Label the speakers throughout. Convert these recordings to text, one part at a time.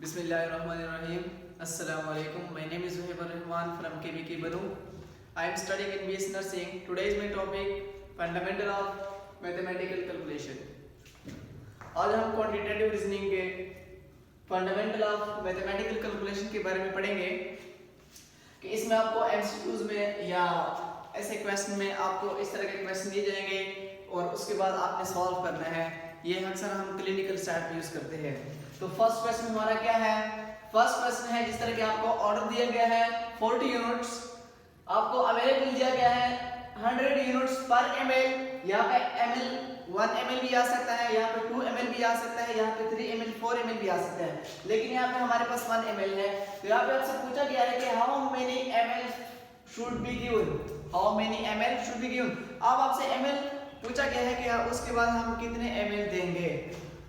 Speaker 1: Bismillahirrahmanirrahim. Assalamu alaikum. My name is Wahib Rahman from KBK Banu. I am studying in BS Nursing. Today is my topic Fundamental of Mathematical Calculation. आज हम quantitative reasoning के fundamental of mathematical calculation के बारे में पढ़ेंगे कि इसमें आपको एमसीक्यूज में या ऐसे क्वेश्चन में आपको इस तरह के क्वेश्चन दिए जाएंगे और उसके बाद आपने सॉल्व करना है। ये अक्सर हम क्लिनिकल स्टाइल में यूज करते हैं। तो फर्स्ट क्वेश्चन हमारा क्या है? फर्स्ट क्वेश्चन है जिस तरह के आपको ऑर्डर दिया गया है 40 यूनिट्स, आपको अवेलेबल दिया गया है 100 यूनिट्स पर ml। यहाँ पे ml 1 ml भी आ सकता है, यहाँ पे 2 ml भी आ सकता है, यहाँ पे 3 ml 4 ml भी आ सकता है, लेकिन यहाँ पे हमारे पास 1 ml है। तो यहाँ पे आपसे पूछा गया है कि how many ml should be given, how many ml should be given. अब आपसे ml पूछा गया है कि उसके बाद हम कितने ml देंगे।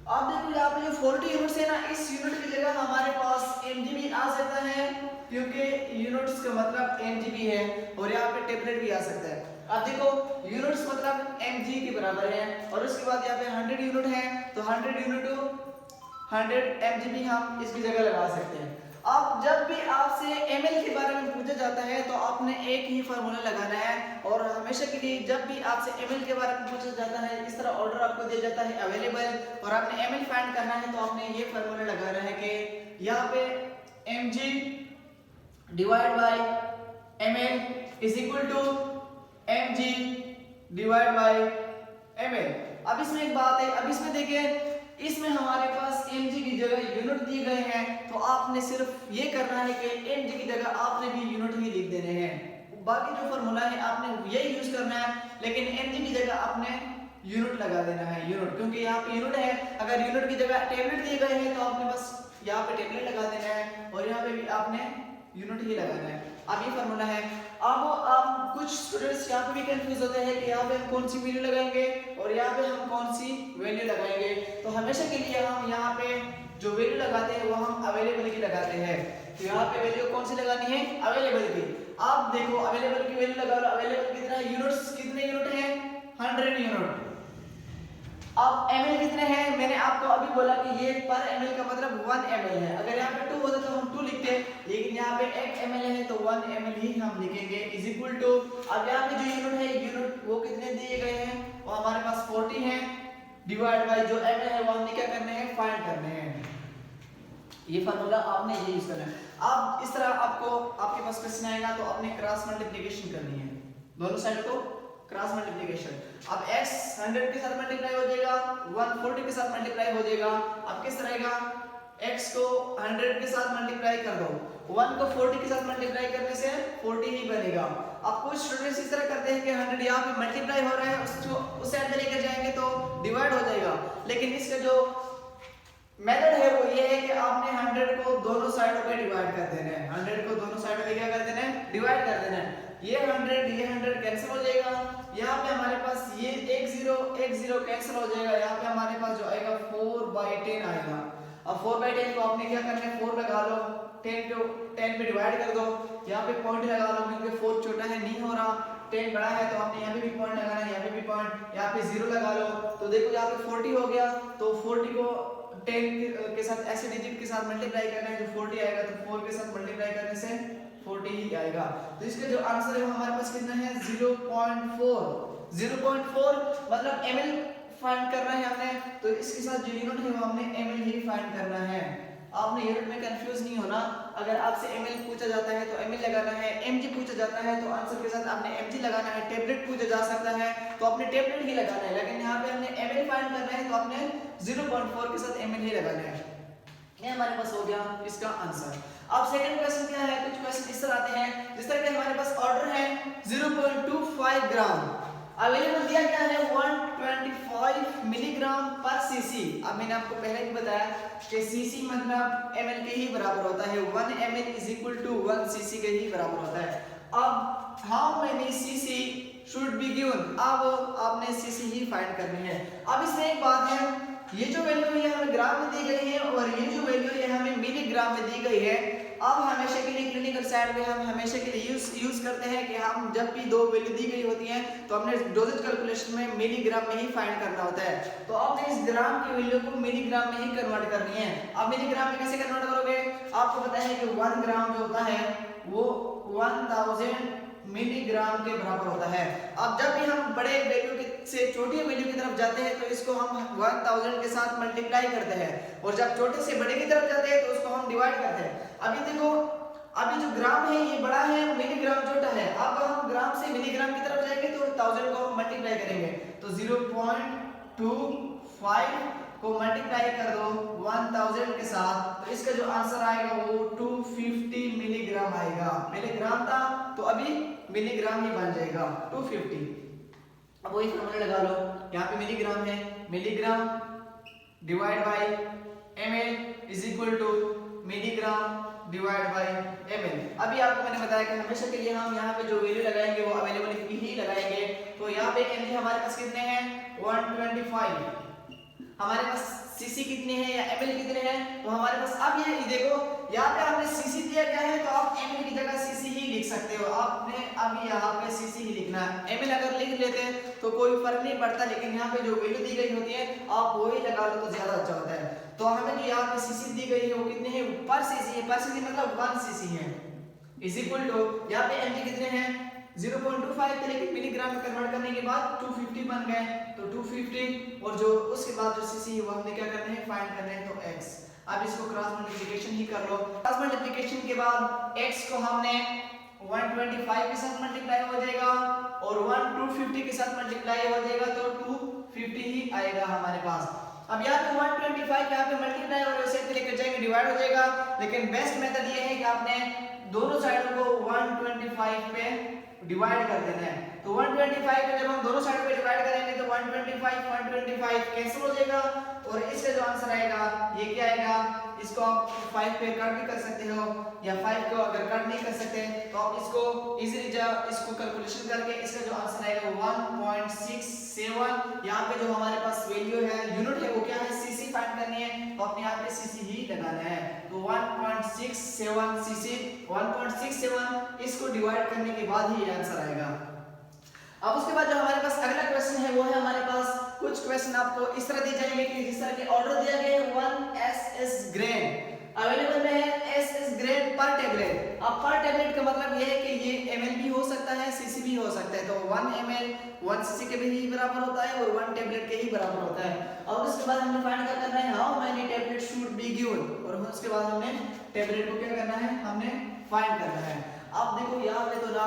Speaker 1: अब देखो यहाँ पे जो 40 यूनिट्स है ना, इस यूनिट की जगह हमारे पास mg भी आ सकता है क्योंकि यूनिट्स का मतलब mg भी है, और यहाँ पे टेबलेट भी आ सकता है। अब देखो यूनिट्स मतलब mg के बराबर है, और उसके बाद यहाँ पे 100 यूनिट है तो 100 यूनिट 100 mg भी हम इसकी जगह लगा सकते हैं। अब जब भी आपसे ml के बारे में पूछा जाता है तो आपने एक ही फार्मूला लगाना है, और हमेशा के लिए जब भी आपसे ml के बारे में पूछा जाता है इस तरह ऑर्डर आपको दिया जाता है अवेलेबल, और आपने ml फाइंड करना है तो आपने ये फार्मूला लगाना है कि यहाँ पे mg divide by ml is equal to mg divide by ml। अब इसमें एक बात है, अब इसमें देखिए इसमें हमारे पास mg की जगह यूनिट दिए गए हैं, तो आपने सिर्फ ये करना है कि mg की जगह आपने भी यूनिट ही लिख देने हैं। बाकी जो फार्मूला है आपने यही यूज करना है, लेकिन mg की जगह आपने यूनिट लगा देना है, यूनिट, क्योंकि यहाँ पे यूनिट है। अगर यूनिट की जगह टेबलेट दिए गए हैं तो आपने बस यहाँ पे टेबलेट लगा देना है, और यहाँ पे भी आपने यूनिट ही लगाना है। अब ये फार्मूला है। अब आप कुछ स्टूडेंट्स यहाँ पे भी कंफ्यूज होते हैं कि यहाँ पे हम कौन सी वैल्यू लगाएंगे और यहाँ पे हम कौन सी वैल्यू लगाएंगे। तो हमेशा के लिए हम यहाँ पे जो वैल्यू लगाते हैं वो हम अवेलेबल की लगाते हैं। तो यहाँ पे वैल्यू कौन सी लगानी है? अवेलेबल की। आप देखो अवेलेबल की वैल्यू लगा लो। अवेलेबल कितना यूनिट्स, कितने यूनिट है? 100 यूनिट। अब ml कितने हैं? मैंने आपको अभी बोला कि ये पर ml का मतलब 1 ml है। अगर यहाँ पे 2 होता तो हम 2 लिखते, लेकिन यहाँ पे 1 ml है तो 1 ml ही हम लिखेंगे इज इक्वल टू। अब यहाँ पे जो यूनिट है यूनिट वो कितने दिए गए हैं? वो हमारे पास 40 है, डिवाइड बाय जो ml है वो हमने क्या करने हैं? फाइंड करने हैं। ये फार्मूला आपने ये यूज करना है। अब इस तरह आपको आपके पास क्वेश्चन आएगा तो आपने क्रॉस मल्टीप्लिकेशन करनी है, दोनों साइड को क्रॉस मल्टीप्लिकेशन। अब x 100 के साथ मल्टीप्लाई हो जाएगा, 140 के साथ मल्टीप्लाई हो जाएगा। अब किस तरह का x को 100 के साथ मल्टीप्लाई कर दो, 1 को 40 के साथ मल्टीप्लाई करने से 40 ही बनेगा। अब कुछ स्टूडेंट्स इस तरह करते हैं कि 100 यहाँ पे मल्टीप्लाई हो रहा है, उसको उस साइड में लेकर जाएंगे तो डिवाइड हो जाएगा, लेकिन इसका जो मेथड है वो ये है कि आपने 100 को दोनों साइडों पे डिवाइड कर देना है। 100 को दोनों साइडों पे क्या कर देना है? डिवाइड कर देना है। ये 100 कैंसिल हो जाएगा, यहाँ पे हमारे पास ये 1 0 कैंसिल हो जाएगा, यहाँ पे हमारे पास जो आएगा 4/10 आएगा। अब 4/10 को आपने क्या करना है? 4 लगा लो, 10 पे डिवाइड कर दो, यहाँ पे पॉइंट लगा लो क्योंकि 4 छोटा है नहीं हो रहा, 10 बड़ा है तो आपने यहाँ पे भी पॉइंट लगाना है, यहाँ पे भी पॉइंट, यहाँ पे 0 लगा लो। तो देखो यहाँ पे 40 हो गया, तो 40 को 10 के साथ ऐसे डिजिट के साथ मल्टीप्लाई करना है, जो 40 आएगा तो 4 के साथ मल्टीप्लाई करने से 40 ही आएगा। तो इसका जो आंसर है वो हमारे पास कितना है? 0.4। 0.4 मतलब ml फाइंड करना है हमने, तो इसके साथ जो यूनिट है वो हमने ml ही फाइंड करना है। आपने यूनिट में कंफ्यूज नहीं होना। अगर आपसे ml पूछा जाता है तो ml लगाना है, mg पूछा जाता है तो आंसर के साथ आपने mg लगाना है, टेबलेट पूछा जा सकता है तो आपने टेबलेट ही लगाना है, लेकिन यहाँ पे हमने ml फाइंड करना है तो आपने 0.4 के साथ ml ही लगाना है। ये हमारे पास हो गया इसका आंसर। अब सेकंड क्वेश्चन क्या है? कुछ क्वेश्चन इस तरह आते हैं जिस तरह के हमारे पास ऑर्डर है 0.25 ग्राम, अवेलेबल दिया गया है 125 मिलीग्राम पर सीसी। अब मैंने आपको पहले भी बताया कि सीसी मतलब ml के ही बराबर होता है, 1 ml is equal to 1 CC के ही बराबर होता है। अब how many CC should be given, अब आपने सीसी ही फाइंड करनी है। अब इसमें एक बात है, ये जो वैल्यू है हमें ग्राम में दी गई है और ये जो वैल्यू है हमें मिलीग्राम में दी गई है। अब हमेशा के लिए क्लिनिकल साइड में हम हमेशा के लिए यूज करते हैं कि हम जब भी दो वैल्यू दी गई होती हैं तो हमने डोजेज कैलकुलेशन में मिलीग्राम में ही फाइंड करना होता है। तो आपने इस ग्राम की वैल्यू को मिलीग्राम में ही कन्वर्ट करनी है। अब मिलीग्राम में कैसे कन्वर्ट करोगे? आपको पता है कि 1 ग्राम जो होता है वो 1000 मिलीग्राम के बराबर होता है। अब जब भी हम बड़े वैल्यू से छोटी वैल्यू की तरफ जाते हैं तो इसको हम 1000 के साथ मल्टीप्लाई करते हैं, और जब छोटे से बड़े की तरफ जाते हैं तो उसको हम डिवाइड करते हैं। अभी देखो, अभी जो ग्राम है ये बड़ा है, मिलीग्राम छोटा है। अब हम ग्राम से मिलीग्राम की तरफ जाएंगे तो 1000 को हम मल्टीप्लाई करेंगे तो 0.25 को मल्टीप्लाई कर दो 1000 के साथ, तो इसका जो आंसर आएगा वो 250 मिलीग्राम आएगा। पहले ग्राम था तो अभी मिलीग्राम ही बन जाएगा 250। अब वही फॉर्मूला लगा लो, यहाँ पे मिलीग्राम है, milligram divide by ml is equal to milligram divide by ml। अभी आपको मैंने बताया कि हमेशा के लिए हम यहाँ पे जो वैल्यू लगाएंगे वो अवेलेबल ही लगाएंगे। तो यहाँ पे ml हमारे पास कितने हैं? 125। हमारे पास cc कितने हैं या ml कितने हैं? तो हमारे पास, अब ये देखो यहाँ पे हमने cc दिया गया है तो आप ml की जगह cc ही लिख सकते हो। आपने अभी यहाँ पे cc ही लिखना है। ml अगर लिख लेते हैं तो कोई फर्क नहीं पड़ता, लेकिन यहाँ पे जो वैल्यू दी गई होती है आप वही लगा लो तो ज्यादा अच्छा होता है। तो हमें जो यहाँ पे cc दी गई है वो कितने हैं? पर cc है, पर cc मतलब 1 cc है, इज इक्वल टू यहाँ पे ml कितने हैं? 0.25 थे, लेकिन मिलीग्राम में कन्वर्ट करने के बाद 250 बन गए, तो 250 और जो उसके बाद जो cc है वो हमने क्या करना है? फाइंड करना है, तो x। अब इसको क्रॉस मल्टीप्लिकेशन ही कर लो। क्रॉस मल्टीप्लिकेशन के बाद x को हमने 125 के साथ मल्टीप्लाई हो जाएगा और 250 के साथ मल्टीप्लाई हो जाएगा तो 250 ही आएगा हमारे पास। अब यहाँ पे 125 यहाँ पे मल्टीप्लाई और वैसे लेकर जाएंगे डिवाइड हो जाएगा, लेकिन बेस्ट मेथड ये है कि आपने दोनों साइडों को 125 पे डिवाइड कर देना है। तो 125 पे जब हम दोनों साइड पे डिवाइड करेंगे तो 125 कैंसिल हो जाएगा और इसका जो आंसर आएगा ये क्या आएगा? इसको आप 5 पे कट भी कर सकते हो, या 5 को अगर कट नहीं कर सकते तो आप इसको इजीली इसको कैलकुलेशन करके इसका जो आंसर आएगा 1.67। यहाँ पे जो हमारे पास वैल्यू है, यूनिट है, वो क्या है? cc फाइंड करनी है, तो अपने यहाँ पे cc ही लगाना है। तो 1.67 cc, 1.67 इसको डिवाइड करने के बाद ही ये आंसर आएगा। अब उसके बाद जो हमारे पास अगला क्वेश्चन है वो है, हमारे पास कुछ क्वेश्चन आपको इस तरह दिए जाएंगे कि जिस तरह के ऑर्डर दिया गया है 1 SS ग्रेन अवेलेबल में है, SS ग्रेन पर टेबलेट। अब पर टेबलेट का मतलब ये है कि ये ml भी हो सकता है, cc भी हो सकता है। तो 1 ml 1 cc के भी बराबर होता है और 1 टेबलेट के ही बराबर होता है। और उसके बाद हमने फाइंड करना है how many tablet should be given, और उसके बाद हमने टेबलेट को क्या करना है? हमने फाइंड करना है। अब देखो यहाँ पे तो ना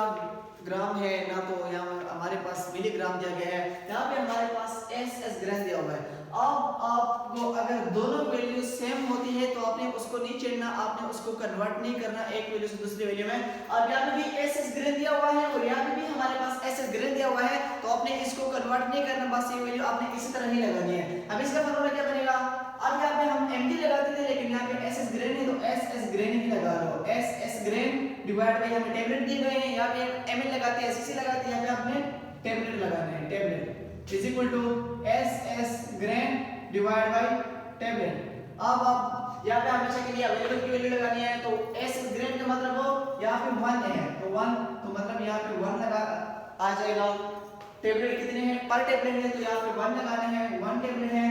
Speaker 1: ग्राम है ना तो यहाँ हमारे पास मिलीग्राम दिया गया है, यहाँ पे हमारे पास SS ग्राम दिया हुआ है। अब आपको अगर दोनों वैल्यू सेम होती है तो आपने उसको नहीं छेड़ना, आपने उसको कन्वर्ट नहीं करना एक वैल्यू से दूसरी वैल्यू में। अब यहाँ पे भी SS ग्राम दिया हुआ है और यहाँ पे भी हमारे पास SS ग्राम दिया हुआ है, तो आपने इसको कन्वर्ट नहीं करना, बस ये वैल्यू आपने इसी तरह ही लगानी है। अब इसका फॉर्मूला क्या बनेगा? अब यहाँ पे हम mg लगाते थे, लेकिन यहाँ पे SS ग्रेन है तो SS ग्रेन ही लगा लो। SS ग्रेन डिवाइड बाय हमें टेबलेट दिए गए हैं, यहाँ पे ml लगाते हैं, cc लगाते हैं, यहाँ पे आपने टेबलेट लगाना है। Tablet is equal to SS grain divide by tablet. अब आप यहाँ पे हमेशा के लिए अवेलेबल की वैल्यू लगानी है, तो SS ग्रेन का मतलब हो यहाँ पे 1 है तो 1, तो मतलब यहाँ पे 1 लगा आ जाएगा। टेबलेट कितने हैं? पर टेबलेट है तो यहाँ पे 1 लगाना है, 1 टेबलेट है।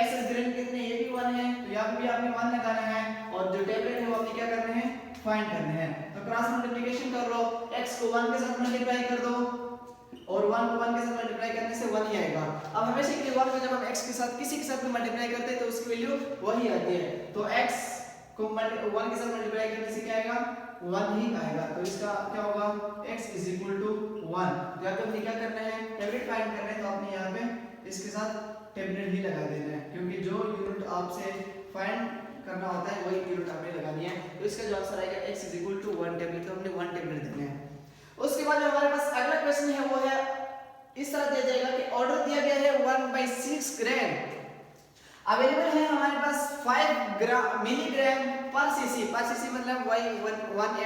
Speaker 1: SS ग्रेन कितने? ये भी 1 है तो यहाँ पे भी आपने 1 लगाना है, और जो टेबलेट है वो आपने क्या करने हैं? फाइंड करने हैं। तो क्रॉस मल्टीप्लिकेशन कर लो, x को 1 के साथ मल्टीप्लाई कर दो और 1 को 1 के साथ मल्टीप्लाई करने से 1 ही आएगा। अब हमेशा के लिए 1 को जब हम x के साथ किसी के साथ भी मल्टीप्लाई करते हैं तो उसकी वैल्यू वही आती है, तो x को 1 के साथ मल्टीप्लाई करने से क्या आएगा? 1 ही आएगा। तो इसका क्या होगा? x = 1। जब हमने क्या करना है? टेबलेट फाइंड करना है, तो आपने यहाँ पे इसके साथ टेबलेट ही लगा देना है, क्योंकि जो यूनिट आपसे फाइंड करना होता है वही यूनिट आपने लगानी है। तो इसका जो आंसर आएगा x = 1 टेबलेट, तो हमने 1 टेबलेट देना है। उसके बाद जो हमारे पास अगला क्वेश्चन है वो है इस तरह दिया जाएगा कि ऑर्डर दिया गया है 1/6 ग्राम अवेलेबल है हमारे पास 5 मिलीग्राम पर cc मतलब 1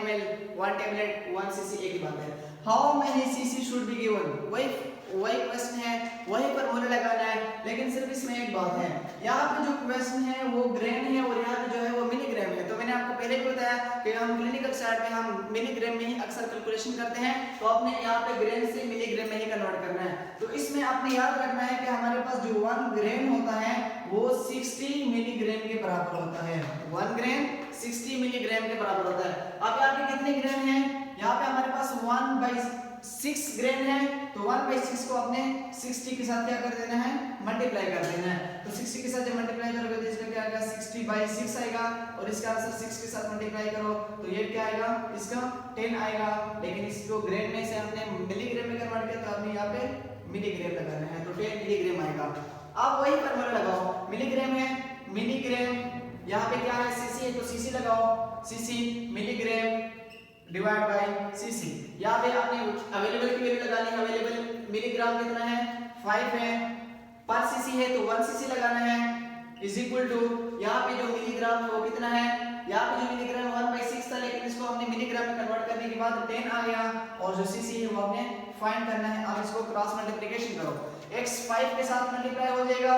Speaker 1: ml 1 टेबलेट 1 cc एक ही बात है। How many cc should be given, वही क्वेश्चन है, वही फॉर्मूला लगाना है, लेकिन सिर्फ इसमें एक बात है, यहाँ पे जो क्वेश्चन है वो ग्राम है और यहाँ पे जो है वो मिलीग्राम है। तो मैंने आपको पहले मैंने भी बताया कि हम क्लिनिकल साइड में हम मिलीग्राम में ही अक्सर कैलकुलेशन करते हैं, तो आपने यहाँ पे ग्राम से मिलीग्राम में ही कन्वर्ट करना है। तो इसमें आपने याद रखना है कि हमारे पास जो 1 ग्राम होता है वो 60 मिलीग्राम के बराबर होता है। 1 ग्राम 60 मिलीग्राम के बराबर होता है। अब यहाँ पे कितने ग्राम है, यहाँ पे हमारे पास 1/6 ग्राम है, तो 1/6 को आपने 60 के साथ क्या कर देना है, मल्टीप्लाई कर देना है। तो 60 के साथ जब मल्टीप्लाई करोगे तो इसका क्या आएगा, 60/6 आएगा, और इसका आंसर 6 के साथ मल्टीप्लाई करो तो ये क्या आएगा, इसका 10 आएगा। लेकिन इसको ग्राम में से हमने मिलीग्राम में कन्वर्ट किया तो हमने यहाँ पे मिलीग्राम लगाना है, तो 10 मिलीग्राम आएगा। अब वही फार्मूला लगाओ, मिलीग्राम है, मिलीग्राम यहाँ पे क्या है, सीसी है, तो सीसी लगाओ, CC milligram divide bye CC. यहाँ पे आपने अवेलेबल की वैल्यू लगानी है, अवेलेबल मिलीग्राम कितना है, 5 है, पर सीसी है तो 1 सीसी लगाना है, इज इक्वल टू यहाँ पे जो मिलीग्राम है वो कितना है, यहाँ पे जो मिलीग्राम 1/6 था, लेकिन इसको हमने मिलीग्राम में कन्वर्ट करने के बाद 10 आ गया, और जो सीसी है वो हमने फाइंड करना है। अब इसको क्रॉस मल्टीप्लिकेशन करो, x 5 के साथ मल्टीप्लाई हो जाएगा,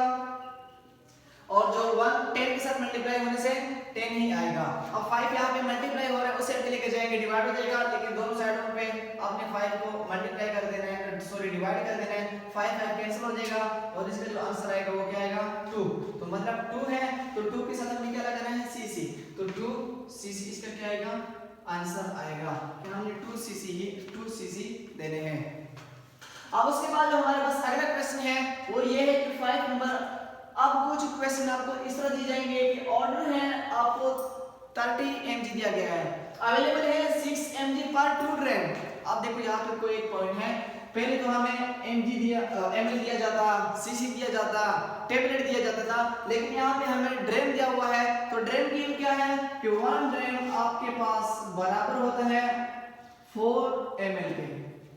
Speaker 1: और जो 1 10 के साथ मल्टीप्लाई होने से 10 ही आएगा। अब 5 यहाँ पे मल्टीप्लाई हो रहा है, उसे लेके जाएंगे डिवाइड हो जाएगा, लेकिन दोनों साइडों पे आपने 5 को मल्टीप्लाई कर देना है, सॉरी डिवाइड कर देना है, 5 कैंसिल हो जाएगा, और इसका जो आंसर आएगा वो क्या आएगा, 2। तो मतलब 2 है, तो 2 के साथ हमने क्या लगाना है, cc, तो 2 cc इसका क्या आएगा, आंसर आएगा कि हमने 2 cc देने हैं। अब उसके बाद जो हमारे पास अगला क्वेश्चन है वो ये है कि 5 नंबर। अब कुछ क्वेश्चन आपको इस तरह दिए जाएंगे कि ऑर्डर है, आपको 30 mg दिया गया है, अवेलेबल है 6 mg पर 2 ग्राम। अब देखो यहाँ पे कोई एक पॉइंट है, पहले तो हमें mg दिया ml दिया जाता, cc दिया जाता, टेबलेट दिया जाता था, लेकिन यहाँ पे हमें ड्रेम दिया हुआ है, तो ड्रेम की क्या है कि 1 ड्रेम आपके पास बराबर होता है 4 ml के,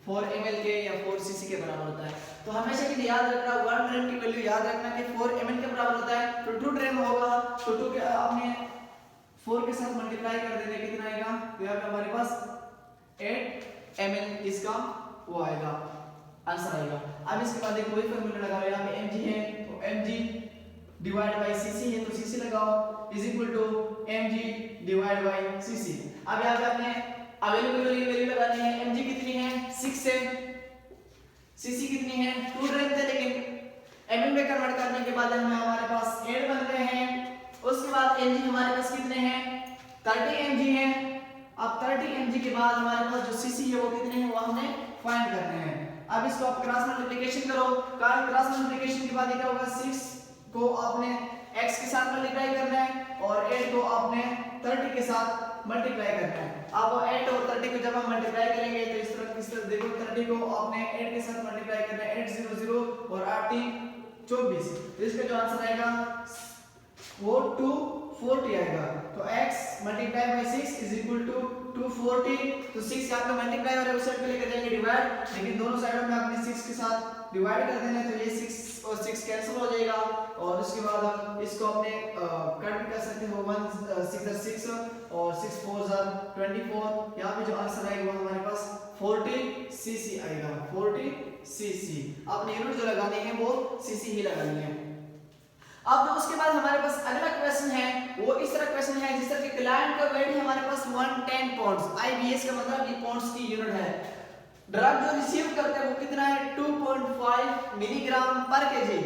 Speaker 1: 4 ml के या 4 cc के बराबर होता है। तो हमेशा के लिए याद रखना, 1 ड्रेम की वैल्यू याद रखना कि 4 ml के बराबर होता है, तो 2 ड्रेम होगा, तो 2 के आपने 4 के साथ मल्टीप्लाई कर देने कितना आएगा, तो यहाँ पे हमारे पास 8 ml इसका वो आएगा, आंसर आएगा। अब इसके बाद एक कोई फार्मूला लगाओ, यहाँ पे mg है तो mg डिवाइड बाय cc है तो cc लगाओ, is equal to mg divide by cc। अब यहाँ पे आपने अवेलेबल वैल्यू लगानी है, mg कितनी है, 6 है, cc कितनी है, 2 ड्रेम थे, लेकिन ml में कन्वर्ट करने के बाद हमारे पास 8 बन गए हैं। उसके बाद mg हमारे पास कितने हैं, 30 mg है। अब 30 mg के बाद हमारे पास जो cc है वो कितने हैं, वो हमने फाइंड करने हैं। अब इसको आप क्रॉस मल्टीप्लिकेशन करो, क्रॉस मल्टीप्लिकेशन के बाद क्या होगा, 6 को आपने x के साथ मल्टीप्लाई करना है, और 8 को आपने 30 के साथ मल्टीप्लाई करना है। अब 8 और 30 को जब हम मल्टीप्लाई करेंगे तो इस तरह देखो, 30 को आपने 8 के साथ मल्टीप्लाई करना है, 8 0 0 और 8 3 24, तो इसका जो आंसर आएगा 4 2 40 आएगा। तो x multiply by 6 is equal to 240, तो 6 यहाँ पे मल्टीप्लाई हो रहा है, उस साइड पे लेकर जाएंगे डिवाइड, लेकिन दोनों साइडों में आपने 6 के साथ डिवाइड कर देना है, तो ये 6 और 6 कैंसिल हो जाएगा, और उसके बाद हम इसको अपने कट भी कर सकते हो, 1 6 6 और 6 4 24। यहाँ पे जो आंसर आएगा वो हमारे पास 40 cc आएगा, 40 cc। अपनी यूनिट जो लगानी है वो cc ही लगानी है। अब उसके बाद हमारे पास अगला क्वेश्चन है, वो इस तरह क्वेश्चन है जिस तरह के क्लाइंट का वेट हमारे पास 110 पाउंड्स, IBS का मतलब ये पाउंड्स की यूनिट है। ड्रग जो रिसीव करते हैं वो कितना है, 2.5 मिलीग्राम पर KG.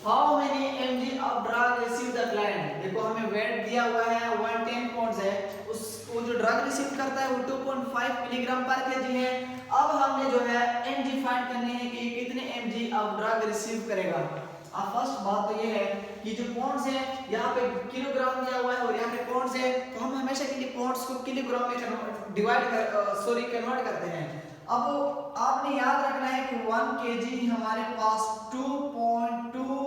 Speaker 1: How many mg of drug receive the client. देखो हमें वेट दिया हुआ है 110 पाउंड्स है, उसको जो ड्रग रिसीव करता है वो 2.5 मिलीग्राम पर केजी है। अब हमने जो है mg फाइंड करने है कि कितने mg ऑफ ड्रग रिसीव करेगा। अब फर्स्ट बात तो ये है कि जो पाउंड्स है यहाँ पे किलोग्राम दिया हुआ है और यहाँ पे पाउंड्स है, तो हम हमेशा के लिए पाउंड्स को किलोग्राम में कन्वर्ट करते हैं। अब आपने याद रखना है कि 1 kg हमारे पास 2.2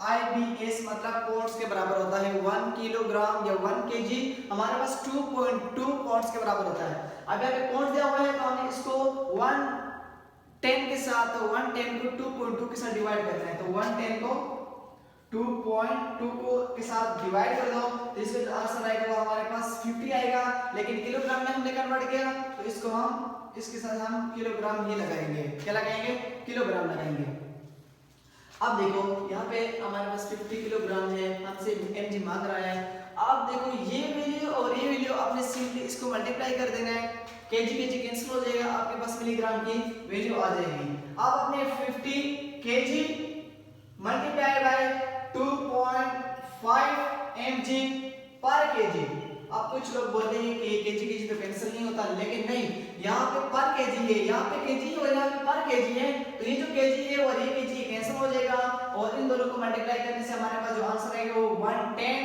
Speaker 1: IBS मतलब पाउंड्स के बराबर होता है। 1 किलोग्राम या 1 kg हमारे पास 2.2 पाउंड्स के बराबर होता है। अब यहाँ पे पाउंड्स दिया हुआ है तो हमें इसको 110 के साथ, 110 को 2.2 के साथ डिवाइड करना है, तो 110 को 2.2 को के साथ डिवाइड कर दो, तो इसका जो आंसर आएगा वो हमारे पास 50 आएगा। लेकिन किलोग्राम में हमने कन्वर्ट किया तो इसको हम इसके साथ हम किलोग्राम ही लगाएंगे। क्या लगाएंगे, किलोग्राम लगाएंगे। अब देखो यहाँ पे हमारे पास 50 किलोग्राम है, हमसे mg मांग रहा है। अब देखो ये वैल्यू और ये वैल्यू आपने सिंपली इसको मल्टीप्लाई कर देना है, केजी कैंसिल हो जाएगा, आपके पास मिलीग्राम की वैल्यू आ जाएगी। आप अपने 50 केजी मल्टीप्लाई बाय 2.5 mg पर केजी। अब कुछ लोग बोलते हैं कि केजी तो कैंसिल नहीं होता, लेकिन नहीं, यहाँ पे पर केजी है, यहाँ पे केजी है और यहाँ पे पर केजी है, तो ये जो केजी है और ये केजी कैंसिल हो जाएगा और इन दोनों को मल्टीप्लाई करने से हमारे पास जो आंसर आएगा वो 110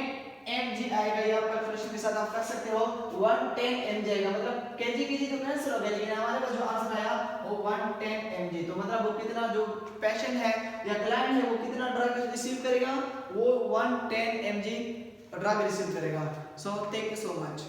Speaker 1: mg आएगा। ये आप कैलकुलेशन के साथ आप कर सकते हो, 110 mg आएगा, मतलब केजी तो कैंसिल हो गया, लेकिन हमारे पास जो आंसर आया वो 110 mg। तो मतलब वो कितना, जो पेशेंट है या क्लाइंट है वो कितना ड्रग रिसीव करेगा, वो 110 mg ड्रग रिसीव करेगा। So thank you so much.